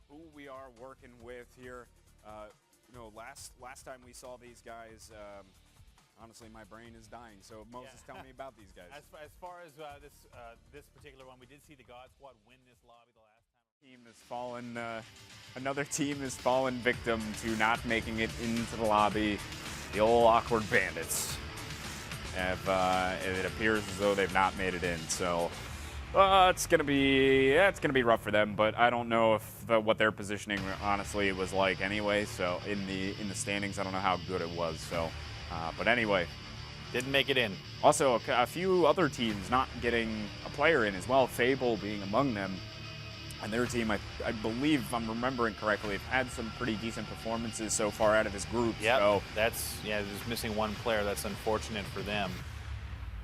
who we are working with here. You know, last time we saw these guys, honestly, my brain is dying. So Moses, tell me about these guys. As far as this particular one, we did see the God Squad win this lobby the last time. Team has fallen. Another team has fallen victim to not making it into the lobby. The old awkward bandits have. It appears as though they've not made it in. So it's gonna be rough for them. But I don't know if what their positioning honestly was like anyway. So in the standings, I don't know how good it was. So, but anyway. Didn't make it in. Also, a few other teams not getting a player in as well, Fable being among them. And their team, I believe, if I'm remembering correctly, have had some pretty decent performances so far out of this group. Yeah, so, there's missing one player. That's unfortunate for them.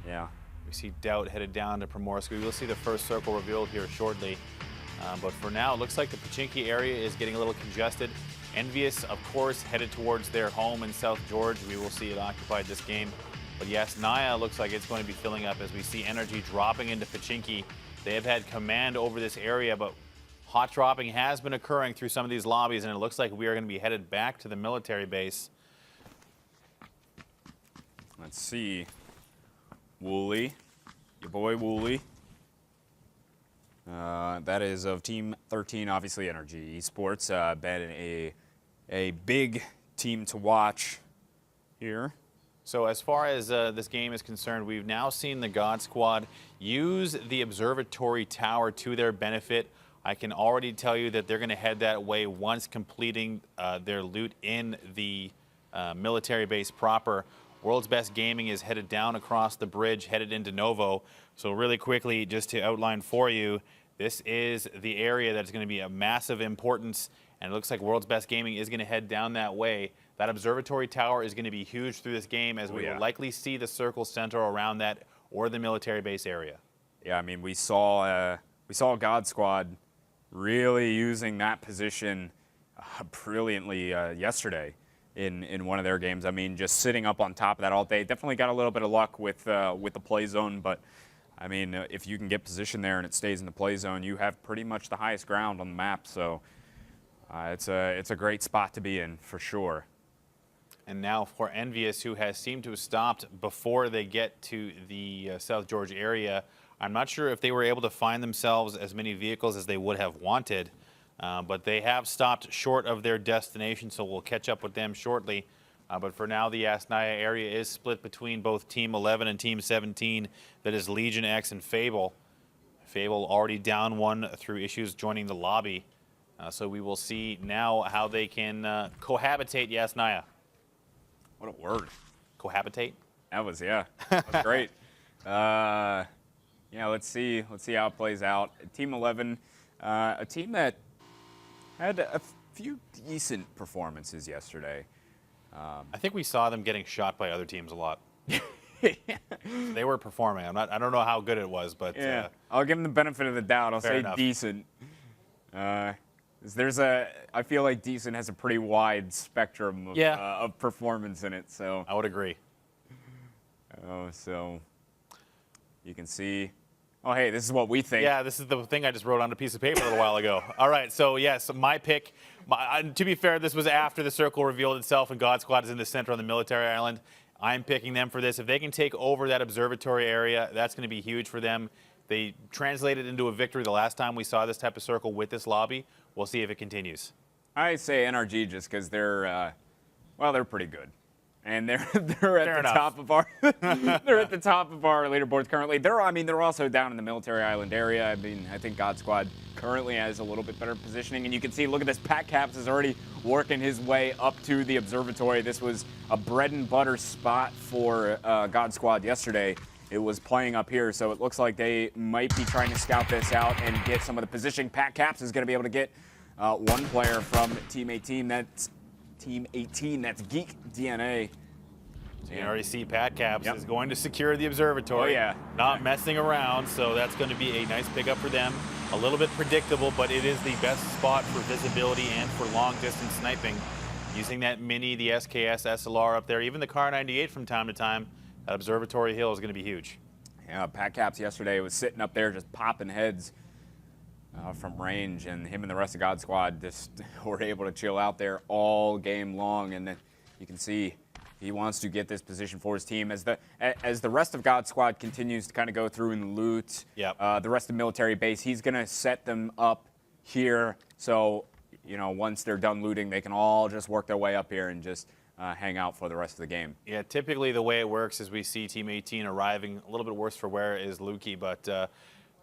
Yeah. We see Doubt headed down to Primorsk. We will see the first circle revealed here shortly. But for now, it looks like the Pachinki area is getting a little congested. Envious, of course, headed towards their home in South George. We will see it occupied this game. But yes, Naya looks like it's going to be filling up as we see energy dropping into Pachinki. They have had command over this area, but hot dropping has been occurring through some of these lobbies, and it looks like we are going to be headed back to the military base. Let's see. Wooly, your boy Wooly. That is of Team 13, obviously Energy Esports. Been a big team to watch here. So as far as this game is concerned, we've now seen the God Squad use the observatory tower to their benefit. I can already tell you that they're going to head that way once completing their loot in the military base proper. World's Best Gaming is headed down across the bridge, headed into Novo. So really quickly, just to outline for you, this is the area that's going to be of massive importance, and it looks like World's Best Gaming is going to head down that way. That observatory tower is going to be huge through this game, as we will likely see the circle center around that or the military base area. Yeah, I mean, we saw God Squad really using that position brilliantly yesterday in one of their games. I mean, just sitting up on top of that all day. Definitely got a little bit of luck with the play zone, but I mean, if you can get positioned there and it stays in the play zone, you have pretty much the highest ground on the map. So it's a great spot to be in for sure. And now for Envious, who has seemed to have stopped before they get to the South George area. I'm not sure if they were able to find themselves as many vehicles as they would have wanted, but they have stopped short of their destination, so we'll catch up with them shortly. But for now, the Yasnaya area is split between both Team 11 and Team 17. That is Legion X and Fable. Fable already down one through issues joining the lobby. So we will see now how they can cohabitate Yasnaya. What a word. Cohabitate? That was, yeah. That was great. Yeah, let's see how it plays out. Team 11, a team that had a few decent performances yesterday. I think we saw them getting shot by other teams a lot. They were performing. I don't know how good it was, but yeah, I'll give them the benefit of the doubt. I'll say enough. Decent. I feel like Decent has a pretty wide spectrum of performance in it. So I would agree. Oh, so you can see. Oh, hey, this is what we think. Yeah, this is the thing I just wrote on a piece of paper a little while ago. All right, so yes, my pick. To be fair, this was after the circle revealed itself, and God Squad is in the center on the military island. I'm picking them for this. If they can take over that observatory area, that's going to be huge for them. They translated into a victory the last time we saw this type of circle with this lobby. We'll see if it continues. I say NRG just because they're pretty good. And they're at the top of our they're at the top of our leaderboards currently. They're also down in the military island area. I mean, I think God Squad currently has a little bit better positioning, and you can see, look at this, Pat Caps is already working his way up to the observatory. This was a bread and butter spot for God Squad yesterday. It was playing up here, so it looks like they might be trying to scout this out and get some of the positioning. Pat Caps is going to be able to get one player from Team 18. That's Team 18. That's Geek DNA. So you can already see Pat Caps is going to secure the observatory. Oh, yeah. Not messing around, so that's going to be a nice pickup for them. A little bit predictable, but it is the best spot for visibility and for long-distance sniping. Using that Mini, the SKS, SLR up there, even the Car 98 from time to time, that observatory hill is going to be huge. Yeah, Pat Caps yesterday was sitting up there just popping heads. from range, and him and the rest of God Squad just were able to chill out there all game long. And then you can see he wants to get this position for his team as the rest of God Squad continues to kind of go through and loot the rest of the military base. He's going to set them up here, so once they're done looting, they can all just work their way up here and just hang out for the rest of the game. Yeah, typically the way it works is we see Team 18 arriving. A little bit worse for where is Lukey, but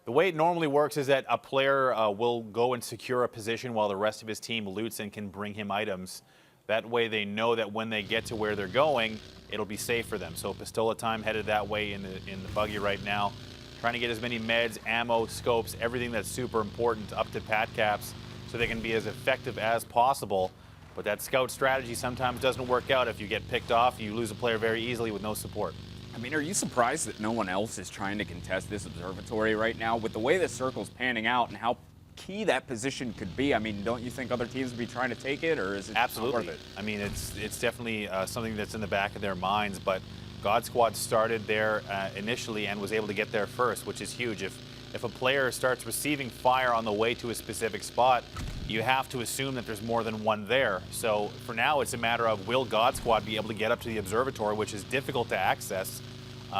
the way it normally works is that a player will go and secure a position while the rest of his team loots and can bring him items. That way they know that when they get to where they're going, it'll be safe for them. So Pistola Time headed that way in the buggy right now, trying to get as many meds, ammo, scopes, everything that's super important up to Pat Caps so they can be as effective as possible. But that scout strategy sometimes doesn't work out. If you get picked off, you lose a player very easily with no support. I mean, are you surprised that no one else is trying to contest this observatory right now with the way the circle's panning out and how key that position could be? I mean, don't you think other teams would be trying to take it, or is it absolutely worth it? I mean, it's definitely something that's in the back of their minds, but God Squad started there initially and was able to get there first, which is huge. If a player starts receiving fire on the way to a specific spot, you have to assume that there's more than one there. So for now, it's a matter of will God Squad be able to get up to the observatory, which is difficult to access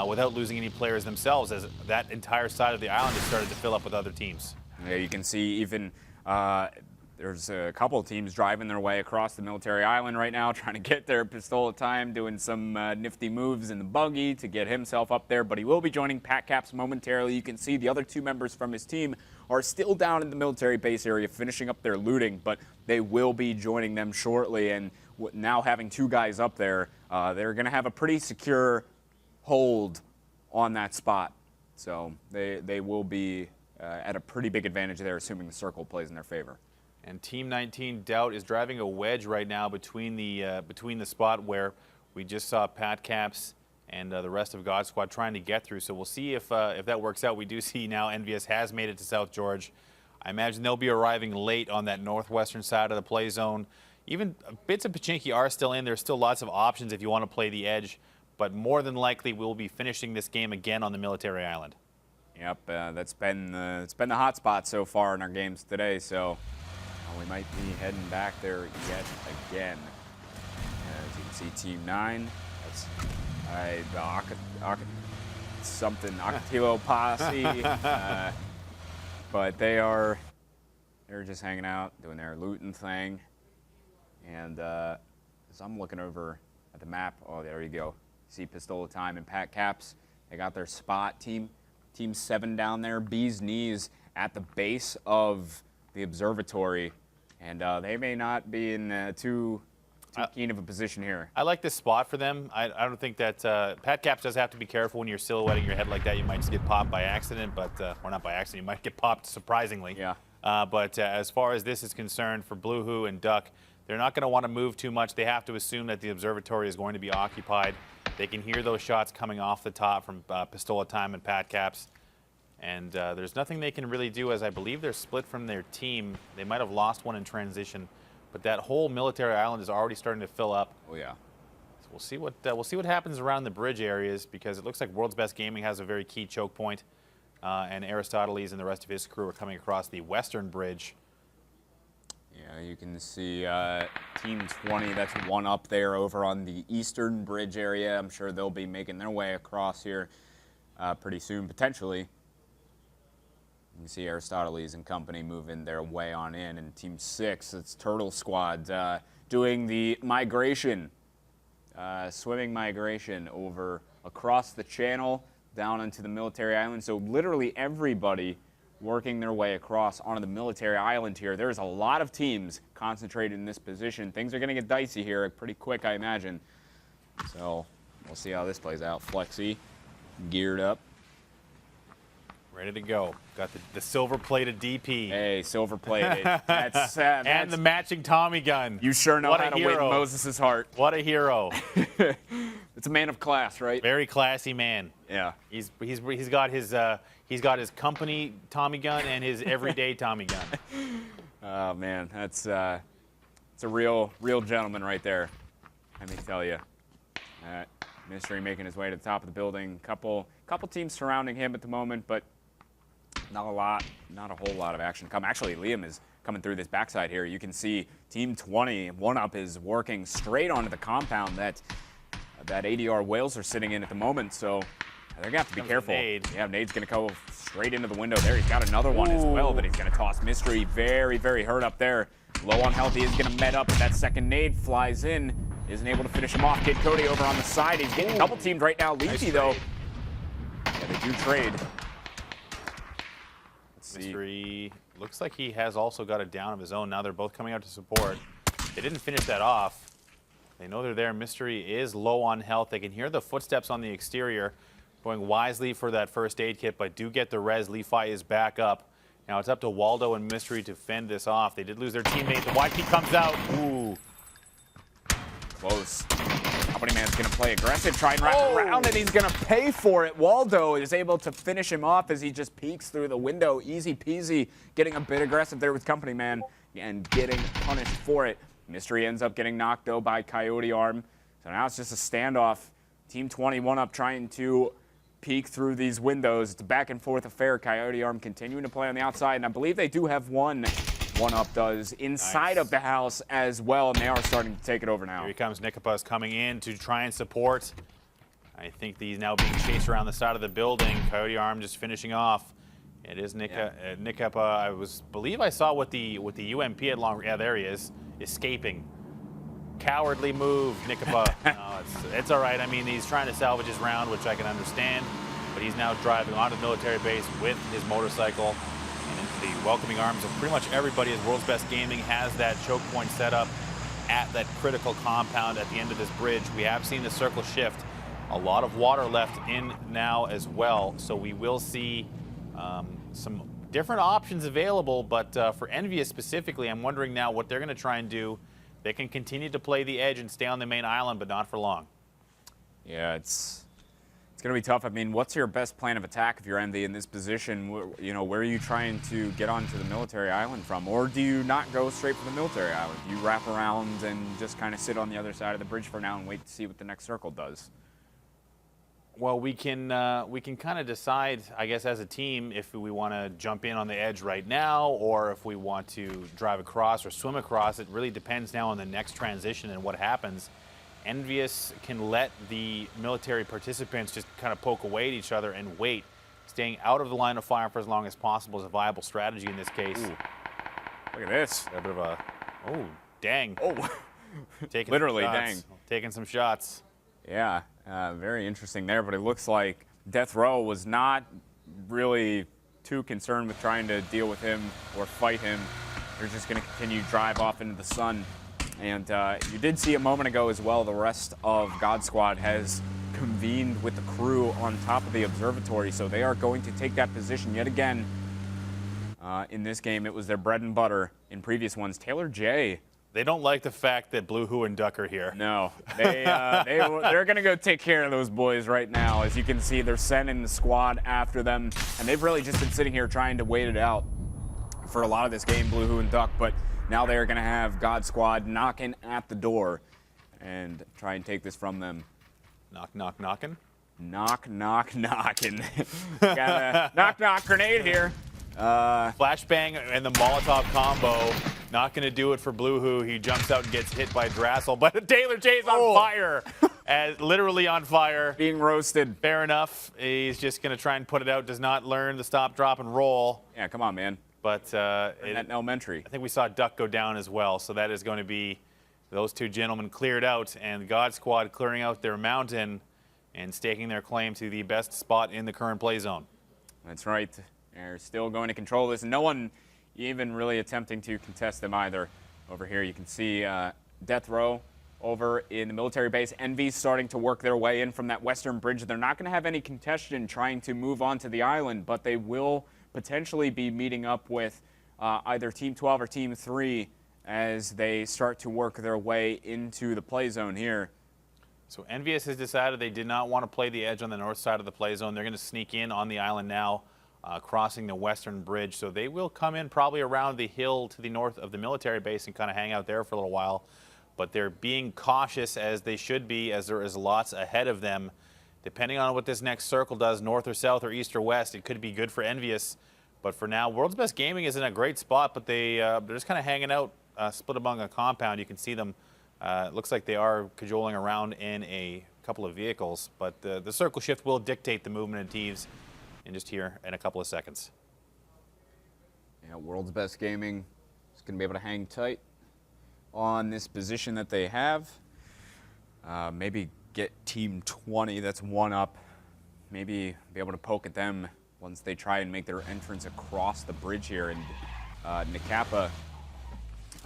without losing any players themselves, as that entire side of the island has started to fill up with other teams. Yeah, you can see even there's a couple of teams driving their way across the military island right now, trying to get their Pistola Time, doing some nifty moves in the buggy to get himself up there. But he will be joining Pat Caps momentarily. You can see the other two members from his team are still down in the military base area finishing up their looting, but they will be joining them shortly. And now having two guys up there, they're going to have a pretty secure hold on that spot. So they will be at a pretty big advantage there, assuming the circle plays in their favor. And Team 19 Doubt is driving a wedge right now between the spot where we just saw Pat Caps and the rest of God Squad trying to get through. So we'll see if that works out. We do see now Envious has made it to South George. I imagine they'll be arriving late on that northwestern side of the play zone. Even bits of Pachinki are still in. There's still lots of options if you want to play the edge, but more than likely we'll be finishing this game again on the military island. Yep, it's been the hot spot so far in our games today. So we might be heading back there yet again. As you can see, Team 9. That's the Ocotillo Posse. But they're just hanging out, doing their looting thing. And as I'm looking over at the map, oh, there you go. See Pistola Time and Pat Caps. They got their spot. Team 7 down there. Bee's Knees at the base of the observatory. And they may not be in too keen of a position here. I like this spot for them. I don't think that Pat Caps does have to be careful when you're silhouetting your head like that. You might just get popped by accident, but or not by accident. You might get popped surprisingly. Yeah. But as far as this is concerned, for Blue Who and Duck, they're not going to want to move too much. They have to assume that the observatory is going to be occupied. They can hear those shots coming off the top from Pistola Time and Pat Caps. And there's nothing they can really do, as I believe they're split from their team. They might have lost one in transition, but that whole military island is already starting to fill up. Oh yeah. So we'll see what happens around the bridge areas, because it looks like World's Best Gaming has a very key choke point, and Aristoteles and the rest of his crew are coming across the western bridge. Yeah, you can see Team 20. That's one up there over on the eastern bridge area. I'm sure they'll be making their way across here pretty soon, potentially. You can see Aristoteles and company moving their way on in. And Team 6, it's Turtle Squad, doing the migration, swimming migration over across the channel down into the military island. So literally everybody working their way across onto the military island here. There's a lot of teams concentrated in this position. Things are going to get dicey here pretty quick, I imagine. So we'll see how this plays out. Flexi, geared up. Ready to go. Got the silver-plated DP. Hey, silver-plated. That's and the matching Tommy gun. You sure know how to win Moses' heart. What a hero. It's a man of class, right? Very classy man. Yeah. He's got his company Tommy gun and his everyday Tommy gun. Oh man, it's a real gentleman right there. Let me tell you. Mystery making his way to the top of the building. Couple teams surrounding him at the moment, but not a whole lot of action come. Actually, Liam is coming through this backside here. You can see Team 20, one-up is working straight onto the compound that ADR Whales are sitting in at the moment, so they're going to have to be careful. Yeah, Nade's going to go straight into the window there. He's got another one as well that he's going to toss. Mystery very, very hurt up there. Low on health, he is going to med up, but that second nade flies in. Isn't able to finish him off. Kid Cody over on the side. He's getting double-teamed right now. Leafy, though. Yeah, they do trade. Mystery looks like he has also got a down of his own. Now they're both coming out to support. They didn't finish that off. They know they're there. Mystery is low on health. They can hear the footsteps on the exterior. Going wisely for that first aid kit, but do get the res. Leafy is back up. Now it's up to Waldo and Mystery to fend this off. They did lose their teammate. The YP comes out. Ooh. Close. Company Man's going to play aggressive, try and wrap around, and he's going to pay for it. Waldo is able to finish him off as he just peeks through the window. Easy peasy, getting a bit aggressive there with Company Man and getting punished for it. Mystery ends up getting knocked, though, by Coyote Arm. So now it's just a standoff. Team 21 up trying to peek through these windows. It's a back-and-forth affair. Coyote Arm continuing to play on the outside, and I believe they do have one up does inside of the house as well, and they are starting to take it over now. Here he comes. Nikapaz coming in to try and support. I think he's now being chased around the side of the building. Coyote Arm just finishing off. It is Nikapa. I believe I saw what the UMP at long. Yeah, there he is, escaping. Cowardly move, Nikapa. No, it's all right. I mean, he's trying to salvage his round, which I can understand, but he's now driving onto the military base with his motorcycle. The welcoming arms of pretty much everybody as World's Best Gaming has that choke point set up at that critical compound at the end of this bridge. We have seen the circle shift. A lot of water left in now as well, so we will see some different options available, but for Envious specifically, I'm wondering now what they're going to try and do. They can continue to play the edge and stay on the main island, but not for long. Yeah, it's going to be tough. I mean, what's your best plan of attack if you're Envy in this position? You know, where are you trying to get onto the military island from? Or do you not go straight for the military island? Do you wrap around and just kind of sit on the other side of the bridge for now and wait to see what the next circle does? Well, we can kind of decide, I guess, as a team if we want to jump in on the edge right now or if we want to drive across or swim across. It really depends now on the next transition and what happens. Envious can let the military participants just kind of poke away at each other and wait. Staying out of the line of fire for as long as possible is a viable strategy in this case. Ooh. Look at this. A bit of a, oh, dang. Oh, taking literally, dang. dang. Taking some shots. Yeah, very interesting there, but it looks like Death Row was not really too concerned with trying to deal with him or fight him. They're just going to continue to drive off into the sun. And you did see a moment ago as well, the rest of God Squad has convened with the crew on top of the observatory, so they are going to take that position yet again. In this game, it was their bread and butter. In previous ones, Taylor J. They don't like the fact that Blue Who and Duck are here. No, they're going to go take care of those boys right now. As you can see, they're sending the squad after them, and they've really just been sitting here trying to wait it out for a lot of this game, Blue Who and Duck, but now they're going to have God Squad knocking at the door and try and take this from them. Knock, knock, knocking? Knock, knock, knocking. Got a knock, knock grenade here. Flashbang and the Molotov combo. Not going to do it for Blue Who. He jumps out and gets hit by Drassel, but Taylor J's on fire. Literally on fire. Being roasted. Fair enough. He's just going to try and put it out. Does not learn the stop, drop, and roll. Yeah, come on, man. But elementary. I think we saw Duck go down as well, so that is going to be those two gentlemen cleared out, and God Squad clearing out their mountain and staking their claim to the best spot in the current play zone. That's right. They're still going to control this, and no one even really attempting to contest them either. Over here you can see Death Row over in the military base. Envy's starting to work their way in from that western bridge. They're not going to have any contention trying to move on to the island, but they will potentially be meeting up with either Team 12 or Team 3 as they start to work their way into the play zone here. So Envious has decided they did not want to play the edge on the north side of the play zone. They're going to sneak in on the island now, crossing the western bridge. So they will come in probably around the hill to the north of the military base and kind of hang out there for a little while. But they're being cautious, as they should be, as there is lots ahead of them. Depending on what this next circle does, north or south or east or west, it could be good for Envious. But for now, World's Best Gaming is in a great spot, but they're just kind of hanging out, split among a compound. You can see them. It looks like they are cajoling around in a couple of vehicles, but the circle shift will dictate the movement of teams in just here in a couple of seconds. Yeah, World's Best Gaming is going to be able to hang tight on this position that they have. Maybe get Team 20, that's one up. Maybe be able to poke at them once they try and make their entrance across the bridge here. And Nakapa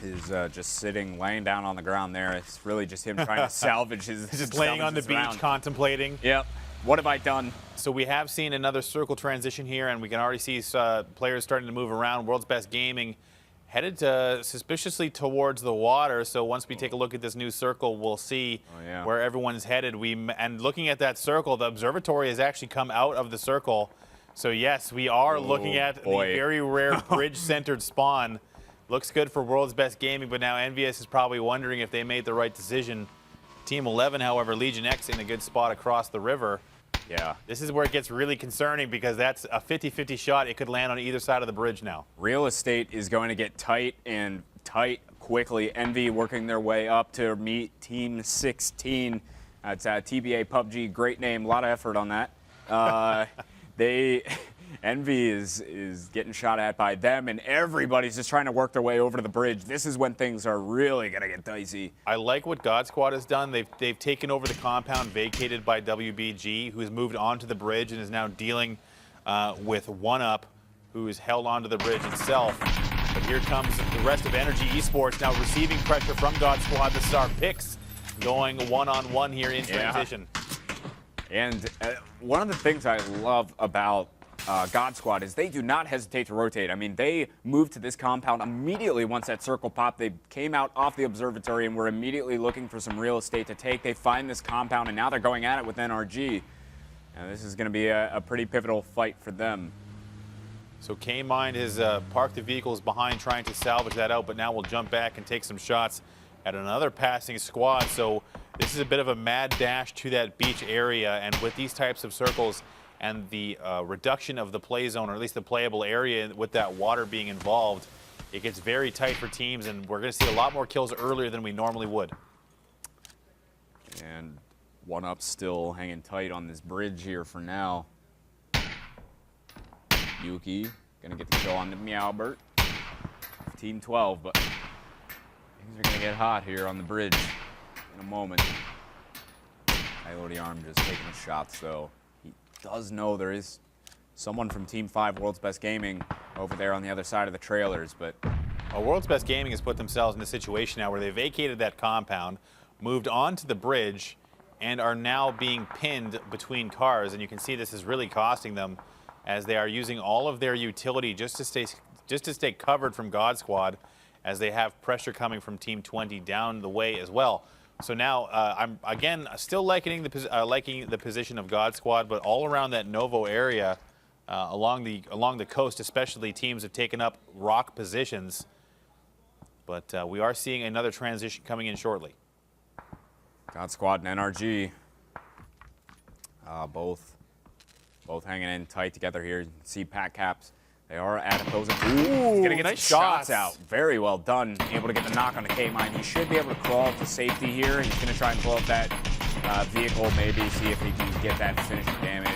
is just sitting, laying down on the ground there. It's really just him trying to salvage his Just laying on the beach, round. contemplating. Yep. What have I done? So we have seen another circle transition here, and we can already see players starting to move around. World's Best Gaming headed suspiciously towards the water. So once we take a look at this new circle, we'll see where everyone's headed. And looking at that circle, the observatory has actually come out of the circle. So yes, we are looking at the very rare bridge-centered spawn. Looks good for World's Best Gaming, but now Envious is probably wondering if they made the right decision. Team 11, however, Legion X in a good spot across the river. Yeah. This is where it gets really concerning because that's a 50-50 shot. It could land on either side of the bridge now. Real estate is going to get tight and tight quickly. Envy working their way up to meet Team 16. It's TBA PUBG, great name, a lot of effort on that. Envy is getting shot at by them, and everybody's just trying to work their way over to the bridge. This is when things are really going to get dicey. I like what God Squad has done. They've taken over the compound vacated by WBG, who has moved onto the bridge and is now dealing with One Up, who is held onto the bridge itself. But here comes the rest of Energy Esports now receiving pressure from God Squad. The Star Picks going one-on-one here in transition. And one of the things I love about God Squad is they do not hesitate to rotate. I mean, they moved to this compound immediately once that circle popped. They came out off the observatory and were immediately looking for some real estate to take. They find this compound, and now they're going at it with NRG. Now, this is going to be a pretty pivotal fight for them. So K-Mind has parked the vehicles behind trying to salvage that out, but now we'll jump back and take some shots at another passing squad. So this is a bit of a mad dash to that beach area, and with these types of circles and the reduction of the play zone, or at least the playable area with that water being involved, it gets very tight for teams, and we're going to see a lot more kills earlier than we normally would. And One Up still hanging tight on this bridge here for now. Yuki gonna get the kill on the Meowbert. Team 12, but things are gonna get hot here on the bridge in a moment. Coyote Arm just taking his shots, though. He does know there is someone from Team 5, World's Best Gaming, over there on the other side of the trailers, but well, World's Best Gaming has put themselves in a situation now where they vacated that compound, moved onto the bridge, and are now being pinned between cars. And you can see this is really costing them, as they are using all of their utility just to stay covered from God Squad, as they have pressure coming from Team 20 down the way as well. So now I'm again still liking the position of God Squad, but all around that Novo area, along the coast especially, teams have taken up rock positions. But we are seeing another transition coming in shortly. God Squad and NRG, both hanging in tight together here. You can see Pat Caps. They are at opposing. Ooh, he's gonna get nice shots shots out. Very well done. Able to get the knock on the K-Mine. He should be able to crawl to safety here. He's gonna try and blow up that vehicle, maybe see if he can get that finishing damage.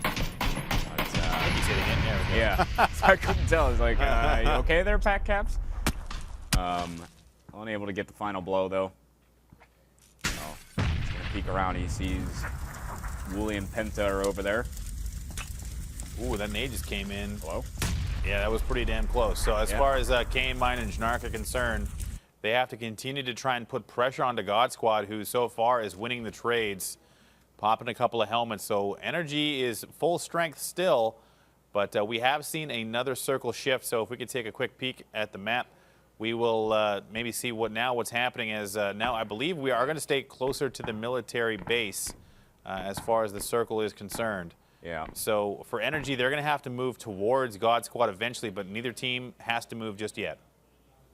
But, He's hitting it. There we go. yeah, so I couldn't tell. I was like, you okay there, Pat Caps? Unable to get the final blow though. Oh, he's gonna peek around. He sees Wooly and Penta are over there. Ooh, that nade just came in. Hello? Yeah, that was pretty damn close. So as far as K-Mine and Jnark are concerned, they have to continue to try and put pressure onto God Squad, who so far is winning the trades, popping a couple of helmets. So Energy is full strength still, but we have seen another circle shift. So if we could take a quick peek at the map, we will maybe see what's happening. As now I believe we are going to stay closer to the military base as far as the circle is concerned. Yeah. So for Energy, they're going to have to move towards God Squad eventually, but neither team has to move just yet.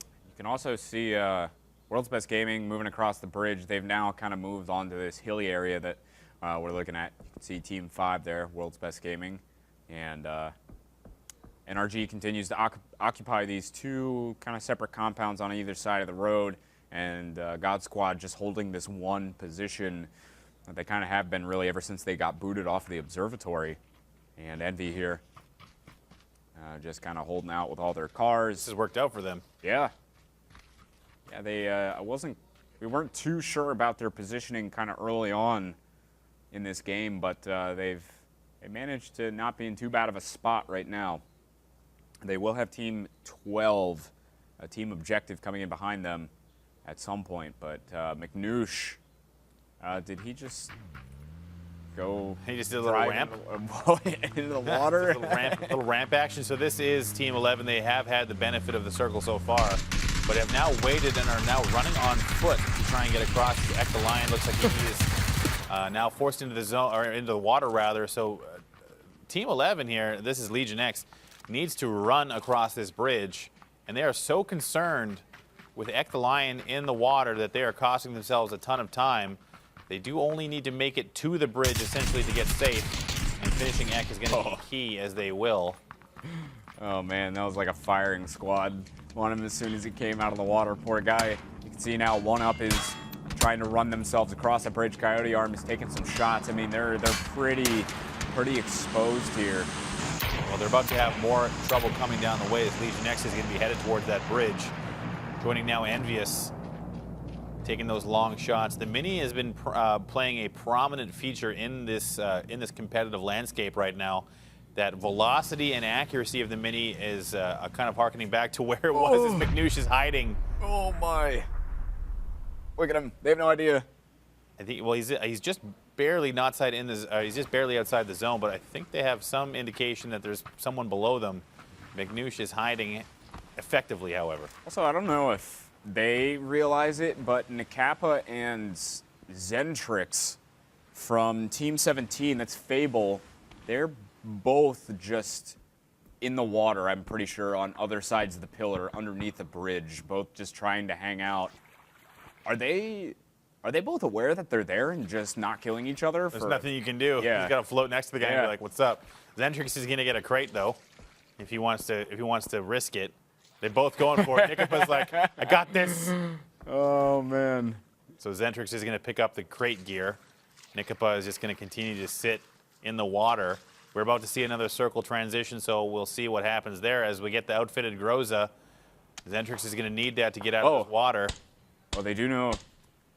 You can also see World's Best Gaming moving across the bridge. They've now kind of moved onto this hilly area that we're looking at. You can see Team 5 there, World's Best Gaming. And NRG continues to occupy these two kind of separate compounds on either side of the road, and God Squad just holding this one position that they kind of have been really ever since they got booted off the observatory. And Envy here just kind of holding out with all their cars. This has worked out for them. Yeah. Yeah, we weren't too sure about their positioning kind of early on in this game, but they managed to not be in too bad of a spot right now. They will have Team 12, a team objective coming in behind them at some point, but McNoosh, did he just go? He just did a little ramp into the water. little ramp action. So this is Team 11. They have had the benefit of the circle so far, but have now waited and are now running on foot to try and get across. The Lion looks like he is now forced into the zone, or into the water rather. So Team 11 here, this is Legion X, needs to run across this bridge, and they are so concerned with Lion in the water that they are costing themselves a ton of time. They do only need to make it to the bridge, essentially, to get safe, and finishing Ek is going to be key, as they will. Oh, man, that was like a firing squad on him as soon as he came out of the water. Poor guy. You can see now 1UP is trying to run themselves across the bridge. Coyote Arm is taking some shots. I mean, they're pretty exposed here. Well, they're about to have more trouble coming down the way as Legion X is going to be headed towards that bridge. Joining now Envious, taking those long shots. The Mini has been playing a prominent feature in this competitive landscape right now. That velocity and accuracy of the Mini is kind of harkening back to where it was as McNoosh is hiding. Oh my! Look at him. They have no idea. I think. Well, he's just barely outside he's just barely outside the zone, but I think they have some indication that there's someone below them. McNoosh is hiding effectively, however. Also, I don't know if they realize it, but Nakappa and Zentrix from Team 17, that's Fable, they're both just in the water, I'm pretty sure, on other sides of the pillar, underneath the bridge, both just trying to hang out. Are they both aware that they're there and just not killing each other? There's nothing you can do. Yeah. He's got to float next to the guy and be like, "What's up?" Zentrix is going to get a crate though, if he wants to risk it. They're both going for it. Nikoppa's like, "I got this." Oh man. So Zentrix is going to pick up the crate gear. Nikoppa is just going to continue to sit in the water. We're about to see another circle transition, so we'll see what happens there as we get the outfitted Groza. Zentrix is going to need that to get out of the water. Well, they do know.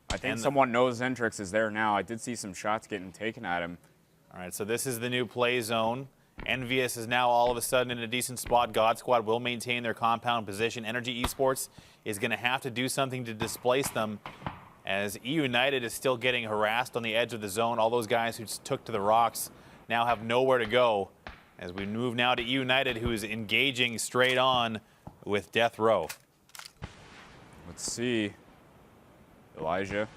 I think someone knows Zentrix is there now. I did see some shots getting taken at him. All right, so this is the new play zone. Envious is now all of a sudden in a decent spot. God Squad will maintain their compound position. Energy Esports is going to have to do something to displace them, as E United is still getting harassed on the edge of the zone. All those guys who took to the rocks now have nowhere to go. As we move now to E United, who is engaging straight on with Death Row. Let's see. Elijah,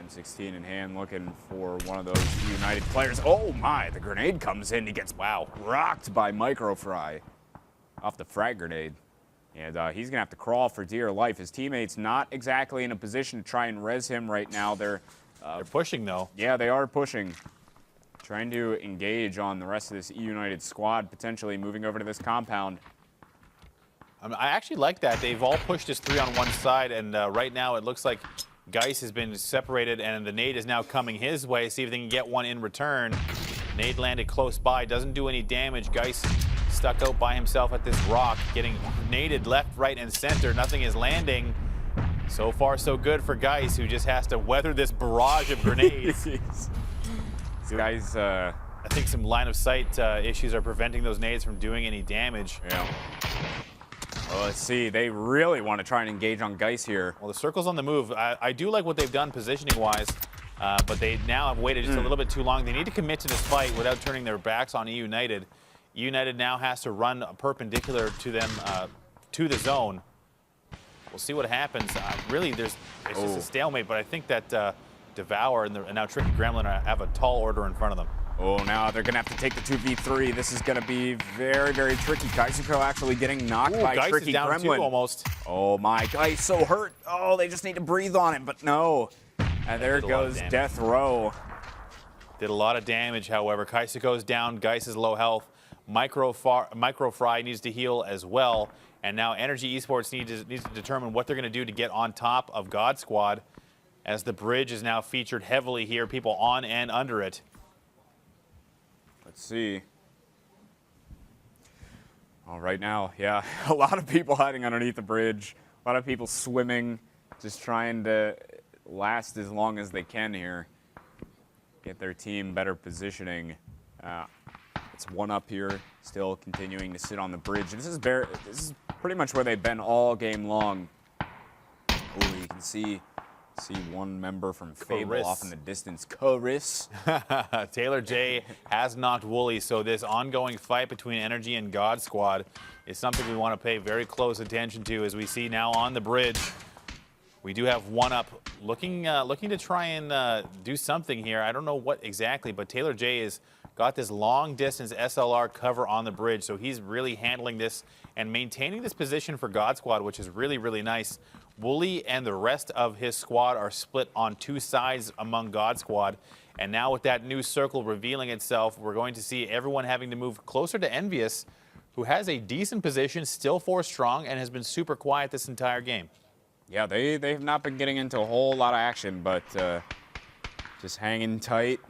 M16 in hand, looking for one of those United players. Oh my, the grenade comes in. He gets, rocked by Microfry off the frag grenade. And he's going to have to crawl for dear life. His teammates not exactly in a position to try and res him right now. They're pushing, though. Yeah, they are pushing. Trying to engage on the rest of this E United squad, potentially moving over to this compound. I actually like that. They've all pushed as 3 on one side, and right now it looks like Geis has been separated, and the nade is now coming his way. See if they can get one in return. Nade landed close by, doesn't do any damage. Geis stuck out by himself at this rock, getting naded left, right, and center. Nothing is landing. So far, so good for Geis, who just has to weather this barrage of grenades. Guys, I think some line of sight issues are preventing those nades from doing any damage. Yeah. Well, let's see. They really want to try and engage on Geis here. Well, the circle's on the move. I do like what they've done positioning-wise, but they now have waited just a little bit too long. They need to commit to this fight without turning their backs on E United. E United now has to run perpendicular to them, to the zone. We'll see what happens. Really, it's just a stalemate, but I think that Devour and now Tricky Gremlin have a tall order in front of them. Oh, now they're going to have to take the 2v3. This is going to be very, very tricky. Kaisuko actually getting knocked by Geis Tricky is down Gremlin. Too, almost. Oh, my. Geis so hurt. Oh, they just need to breathe on it, but no. And there goes Death Row. Did a lot of damage, however. Kaisuko's down. Geis is low health. Micro Fry needs to heal as well. And now Energy Esports needs to determine what they're going to do to get on top of God Squad, as the bridge is now featured heavily here, people on and under it. Let's see. Oh, right now, yeah, a lot of people hiding underneath the bridge. A lot of people swimming, just trying to last as long as they can here. Get their team better positioning. It's one up here, still continuing to sit on the bridge. This is pretty much where they've been all game long. Oh, you can see one member from Fable off in the distance. Chorus. Taylor J has knocked Wooly, so this ongoing fight between Energy and God Squad is something we want to pay very close attention to, as we see now on the bridge. We do have one up, looking to try and do something here. I don't know what exactly, but Taylor J has got this long distance SLR cover on the bridge, so he's really handling this and maintaining this position for God Squad, which is really, really nice. Wooly and the rest of his squad are split on two sides among God Squad. And now with that new circle revealing itself, we're going to see everyone having to move closer to Envious, who has a decent position, still 4 strong, and has been super quiet this entire game. Yeah, they've not been getting into a whole lot of action, but just hanging tight.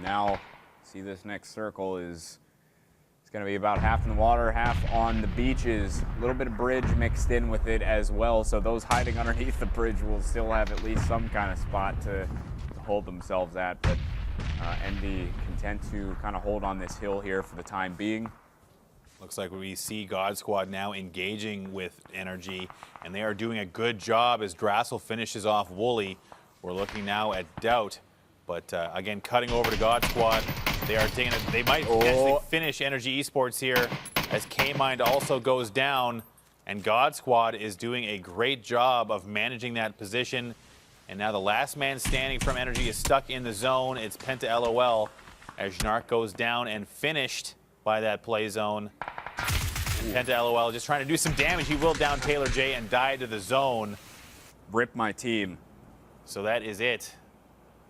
Now, see, this next circle is going to be about half in the water, half on the beaches. A little bit of bridge mixed in with it as well, so those hiding underneath the bridge will still have at least some kind of spot to hold themselves at. But Envy content to kind of hold on this hill here for the time being. Looks like we see God Squad now engaging with Energy, and they are doing a good job as Drassel finishes off Wooly. We're looking now at Doubt, but again, cutting over to God Squad. They are taking it. They might potentially finish Energy Esports here, as K-Mind also goes down, and God Squad is doing a great job of managing that position. And now the last man standing from Energy is stuck in the zone. It's Penta LOL, as Jnark goes down and finished by that play zone. Penta LOL just trying to do some damage. He will down Taylor J and die to the zone. Rip my team. So that is it.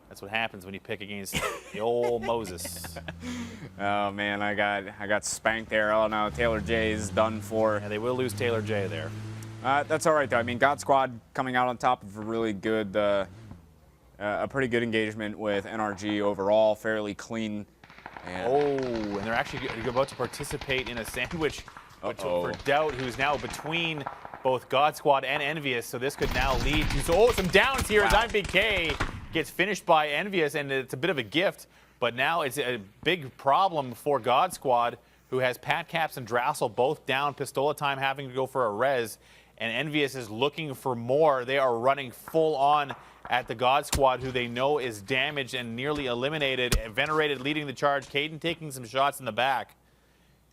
That's what happens when you pick against the old Moses. Oh man, I got spanked there. Oh no, Taylor J is done for. Yeah, they will lose Taylor J there. That's all right though. I mean, God Squad coming out on top of a really good, a pretty good engagement with NRG overall, fairly clean. And they're actually about to participate in a sandwich for Doubt, who's now between both God Squad and Envious. So this could now lead to some downs here as IMBK gets finished by Envious, and it's a bit of a gift. But now it's a big problem for God Squad, who has Pat Caps and Drassel both down. Pistola Time having to go for a res, and Envious is looking for more. They are running full on at the God Squad, who they know is damaged and nearly eliminated. Venerated leading the charge. Caden taking some shots in the back.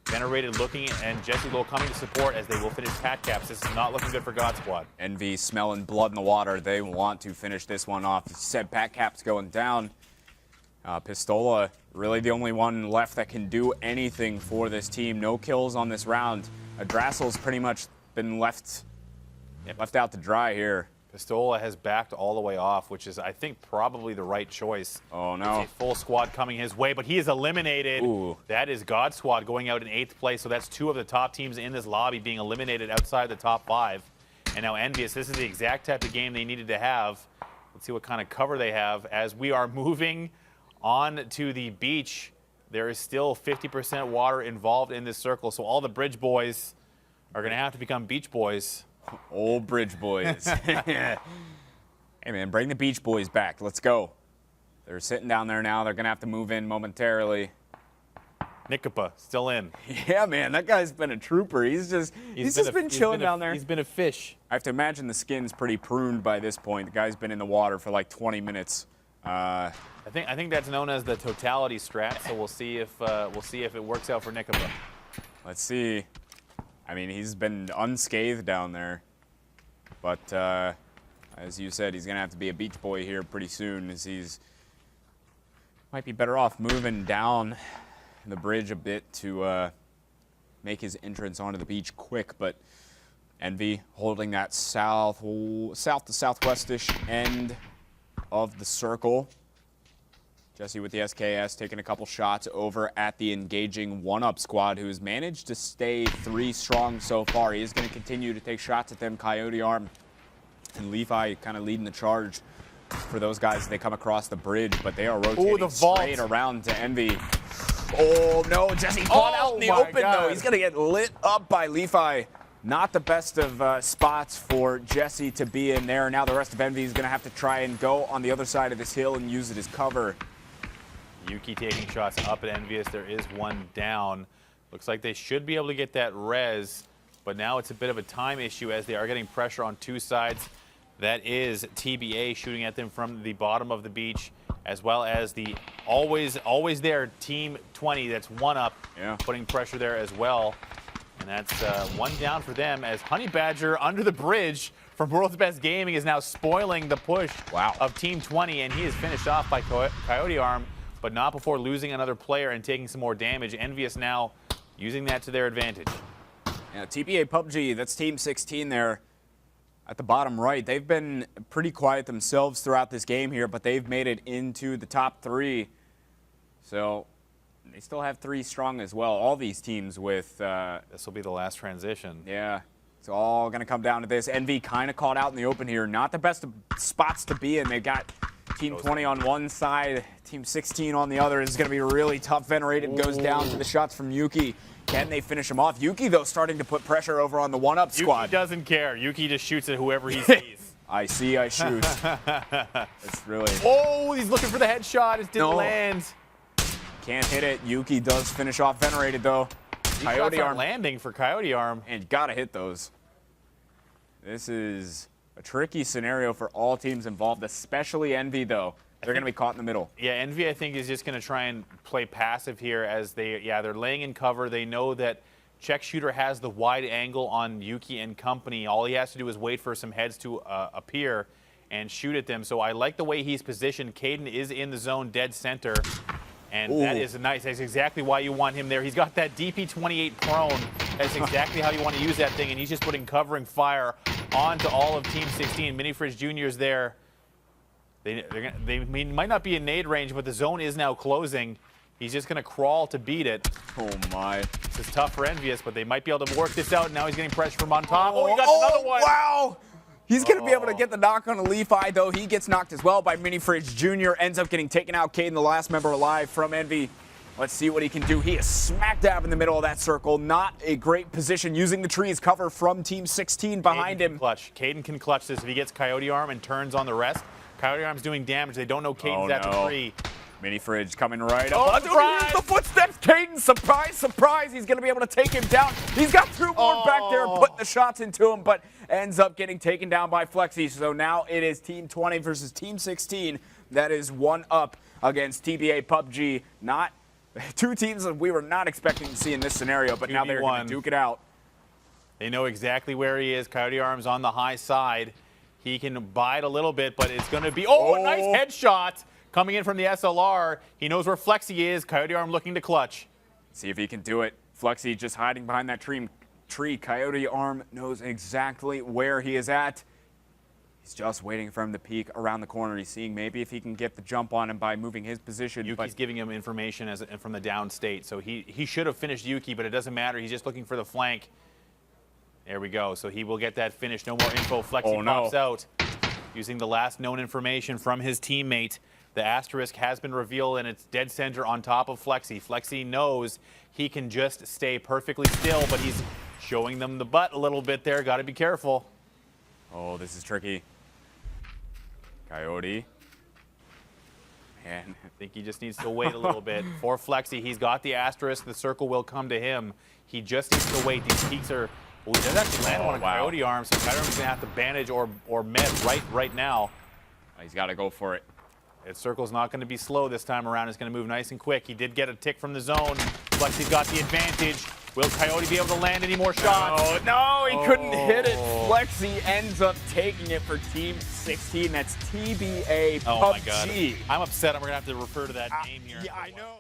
Venerated looking, and Jesse Lowe coming to support as they will finish Pat Caps. This is not looking good for God Squad. Envy smelling blood in the water. They want to finish this one off. You said Pat Caps going down. Pistola, really the only one left that can do anything for this team. No kills on this round. Drassel's pretty much been left out to dry here. Pistola has backed all the way off, which is, I think, probably the right choice. Oh, no. It's a full squad coming his way, but he is eliminated. Ooh. That is God Squad going out in 8th place, so that's 2 of the top teams in this lobby being eliminated outside the top 5. And now Envious, this is the exact type of game they needed to have. Let's see what kind of cover they have. As we are moving on to the beach, there is still 50% water involved in this circle, so all the bridge boys are going to have to become beach boys. Old bridge boys. Hey, man, bring the beach boys back. Let's go. They're sitting down there now. They're going to have to move in momentarily. Nikapa still in. Yeah, man, that guy's been a trooper. He's just been chilling down there. He's been a fish. I have to imagine the skin's pretty pruned by this point. The guy's been in the water for like 20 minutes. I think that's known as the totality strat. So we'll see if it works out for Nikapa. Let's see. I mean, he's been unscathed down there, but as you said, he's gonna have to be a beach boy here pretty soon, as he's might be better off moving down the bridge a bit to make his entrance onto the beach quick. But Envy holding that south to southwestish end of the circle. Jesse with the SKS taking a couple shots over at the engaging one-up squad, who's managed to stay 3 strong so far. He is going to continue to take shots at them. Coyote Arm and Levi kind of leading the charge for those guys as they come across the bridge, but they are rotating straight around to Envy. Oh, no, Jesse caught out in the open, though. He's going to get lit up by Levi. Not the best of spots for Jesse to be in there. Now the rest of Envy is going to have to try and go on the other side of this hill and use it as cover. Yuki taking shots up at Envious. There is one down. Looks like they should be able to get that res, but now it's a bit of a time issue as they are getting pressure on 2 sides. That is TBA shooting at them from the bottom of the beach, as well as the always there Team 20 that's 1-up, putting pressure there as well. And that's 1 down for them as Honey Badger under the bridge from World's Best Gaming is now spoiling the push of Team 20, and he is finished off by Coyote Arm, but not before losing another player and taking some more damage. Envious now using that to their advantage. Yeah, TBA PUBG, that's Team 16 there at the bottom right. They've been pretty quiet themselves throughout this game here, but they've made it into the top 3. So they still have 3 strong as well. All these teams with... this will be the last transition. Yeah, it's all going to come down to this. Envy kind of caught out in the open here. Not the best of spots to be in. They've got Team 20 on one side, Team 16 on the other. Is going to be really tough. Venerated goes down to the shots from Yuki. Can they finish him off? Yuki, though, starting to put pressure over on the one-up squad. Yuki doesn't care. Yuki just shoots at whoever he sees. I see, I shoot. It's really... Oh, he's looking for the headshot. It didn't land. Can't hit it. Yuki does finish off Venerated, though. Coyote Arm landing for Coyote Arm. And you got to hit those. This is a tricky scenario for all teams involved, especially Envy, though. They're going to be caught in the middle. Yeah, Envy, I think, is just going to try and play passive here as they're laying in cover. They know that Check Shooter has the wide angle on Yuki and company. All he has to do is wait for some heads to appear and shoot at them. So I like the way he's positioned. Caden is in the zone dead center. And that is nice. That's exactly why you want him there. He's got that DP28 prone. That's exactly how you want to use that thing. And he's just putting covering fire onto all of Team 16. Mini Fridge Jr. is there. They might not be in nade range, but the zone is now closing. He's just going to crawl to beat it. Oh, my. This is tough for Envious, but they might be able to work this out. Now he's getting pressure from on top. Oh, he got another one. Wow. He's going to be able to get the knock on a Levi, though. He gets knocked as well by Mini Fridge Jr. Ends up getting taken out. Caden, the last member alive from Envy. Let's see what he can do. He is smack dab in the middle of that circle. Not a great position, using the trees cover from Team 16 behind him. Caden can clutch this if he gets Coyote Arm and turns on the rest. Coyote Arm's doing damage. They don't know Caden's at the tree. Mini Fridge coming right up. Oh, surprise! The footsteps. Caden, surprise, surprise. He's going to be able to take him down. He's got 2 more back there, putting the shots into him, but ends up getting taken down by Flexi. So now it is Team 20 versus Team 16. That is 1-up against TBA PUBG. Not 2 teams that we were not expecting to see in this scenario, but now they're going to duke it out. They know exactly where he is. Coyote Arm's on the high side. He can bide a little bit, but it's going to be... Oh, a nice headshot coming in from the SLR. He knows where Flexi is. Coyote Arm looking to clutch. See if he can do it. Flexi just hiding behind that tree. Coyote Arm knows exactly where he is at. He's just waiting for him to peek around the corner. He's seeing maybe if he can get the jump on him by moving his position. Yuki's giving him information from the down state. So he should have finished Yuki, but it doesn't matter. He's just looking for the flank. There we go. So he will get that finish. No more info. Flexi pops out using the last known information from his teammate. The asterisk has been revealed, and it's dead center on top of Flexi. Flexi knows he can just stay perfectly still, but he's showing them the butt a little bit there. Got to be careful. Oh, this is tricky. Coyote. Man, I think he just needs to wait a little bit. For Flexi, he's got the asterisk. The circle will come to him. He just needs to wait. These peaks are... Oh, he does actually land on a Coyote Arm, so Coyote Arm's going to have to bandage or med right now. He's got to go for it. That circle's not going to be slow this time around. It's going to move nice and quick. He did get a tick from the zone. Flexi's got the advantage. Will Coyote be able to land any more shots? No, he couldn't hit it. Flexi ends up taking it for Team 16. That's TBA PUBG. Oh, my God. I'm upset. I'm going to have to refer to that name here. Yeah, I know.